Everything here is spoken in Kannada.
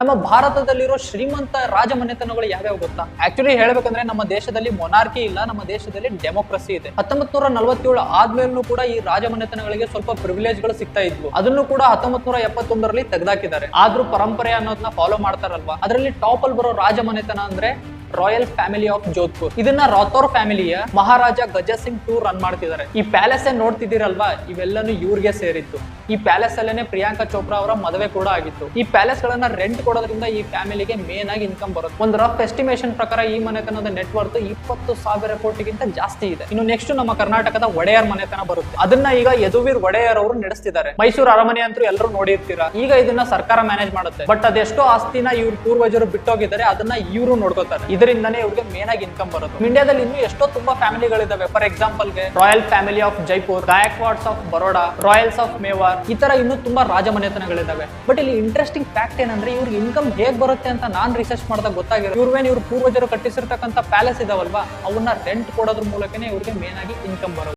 ನಮ್ಮ ಭಾರತದಲ್ಲಿರೋ ಶ್ರೀಮಂತ ರಾಜಮನೆತನಗಳು ಯಾವ್ಯಾವ ಗೊತ್ತಾ? ಆಕ್ಚುಲಿ ಹೇಳ್ಬೇಕಂದ್ರೆ ನಮ್ಮ ದೇಶದಲ್ಲಿ ಮೊನಾರ್ಕಿ ಇಲ್ಲ, ನಮ್ಮ ದೇಶದಲ್ಲಿ ಡೆಮೋಕ್ರಸಿ ಇದೆ. 1947 ಆದ್ಮೇಲೂ ಕೂಡ ಈ ರಾಜಮನೆತನಗಳಿಗೆ ಸ್ವಲ್ಪ ಪ್ರಿವಿಲೇಜ್ ಗಳು ಸಿಗ್ತಾ ಇದ್ವು. ಅದನ್ನು ಕೂಡ 1971ರಲ್ಲಿ ತೆಗೆದಾಕಿದ್ದಾರೆ. ಆದ್ರೂ ಪರಂಪರೆ ಅನ್ನೋದನ್ನ ಫಾಲೋ ಮಾಡ್ತಾರಲ್ವಾ, ಅದರಲ್ಲಿ ಟಾಪ್ ಅಲ್ಲಿ ಬರೋ ರಾಜಮನೆತನ ಅಂದ್ರೆ ರಾಯಲ್ ಫ್ಯಾಮಿಲಿ ಆಫ್ ಜೋಧ್ಪುರ್. ಇದನ್ನ ರಾಥೋರ್ ಫ್ಯಾಮಿಲಿಯ ಮಹಾರಾಜ ಗಜಸಿಂಗ್ II ರನ್ ಮಾಡ್ತಿದ್ದಾರೆ. ಈ ಪ್ಯಾಲೇಸ್ ನೋಡ್ತಿದ್ದೀರಲ್ವಾ, ಇವೆಲ್ಲನೂ ಇವ್ರಿಗೆ ಸೇರಿತ್ತು. ಈ ಪ್ಯಾಲೇಸ್ ಅಲ್ಲೇನೆ ಪ್ರಿಯಾಂಕಾ ಚೋಪ್ರಾ ಅವರ ಮದುವೆ ಕೂಡ ಆಗಿತ್ತು. ಈ ಪ್ಯಾಲೇಸ್ ಗಳನ್ನ ರೆಂಟ್ ಕೊಡೋದ್ರಿಂದ ಈ ಫ್ಯಾಮಿಲಿಗೆ ಮೇನ್ ಆಗಿ ಇನ್ಕಮ್ ಬರುತ್ತೆ. ಒಂದು ರಫ್ ಎಸ್ಟಿಮೇಷನ್ ಪ್ರಕಾರ ಈ ಮನೆತನದ ನೆಟ್ ವರ್ತ್ 20,000 ಕೋಟಿಗಿಂತ ಜಾಸ್ತಿ ಇದೆ. ಇನ್ನು ನೆಕ್ಸ್ಟ್ ನಮ್ಮ ಕರ್ನಾಟಕದ ಒಡೆಯರ್ ಮನೆತನ ಬರುತ್ತೆ. ಅದನ್ನ ಈಗ ಯದುವೀರ್ ಒಡೆಯರ್ ಅವರು ನಡೆಸ್ತಿದ್ದಾರೆ. ಮೈಸೂರು ಅರಮನೆ ಅಂತೂ ಎಲ್ಲರೂ ನೋಡಿರ್ತೀರಾ. ಈಗ ಇದನ್ನ ಸರ್ಕಾರ ಮ್ಯಾನೇಜ್ ಮಾಡುತ್ತೆ. ಬಟ್ ಅದೆಷ್ಟೋ ಆಸ್ತಿನ ಇವ್ರ ಪೂರ್ವಜರು ಬಿಟ್ಟೋಗಿದ್ದಾರೆ, ಅದನ್ನ ಇವರು ನೋಡ್ಕೋತಾರೆ. ಇದರಿಂದನೇ ಇವ್ರಿಗೆ ಮೇನ್ ಆಗಿ ಇನ್ಕಮ್ ಬರುತ್ತೆ. ಇಂಡಿಯಾದಲ್ಲಿ ಇನ್ನೂ ಎಷ್ಟೋ ತುಂಬಾ ಫ್ಯಾಮಿಲಿಗಳಿದಾವೆ. ಫಾರ್ ಎಕ್ಸಾಂಪಲ್ ಗೆ royal family of Jaipur, Gaekwads of Baroda, royals of Mewar, ಈ ತರ ಇನ್ನೂ ತುಂಬಾ ರಾಜಮನೆತನಗಳಿದಾವೆ. ಬಟ್ ಇಲ್ಲಿ ಇಂಟ್ರೆಸ್ಟಿಂಗ್ ಫ್ಯಾಕ್ಟ್ ಏನಂದ್ರೆ ಇವ್ರಿಗೆ ಇನ್ಕಮ್ ಹೇಗ್ ಬರುತ್ತೆ ಅಂತ ನಾನ್ ರಿಸರ್ಚ್ ಮಾಡಿದಾಗ ಗೊತ್ತಾಗಿರೋ ಇವ್ರ ಪೂರ್ವಜರು ಕಟ್ಟಿಸಿರ್ತಕ್ಕಂಥ ಪ್ಯಾಲೇಸ್ ಇದಾವಲ್ವಾ, ಅವನ್ನ ರೆಂಟ್ ಕೊಡೋದ್ರ ಮೂಲಕನೇ ಇವ್ರಿಗೆ ಮೇನ್ ಆಗಿ ಇನ್ಕಮ್ ಬರೋದು.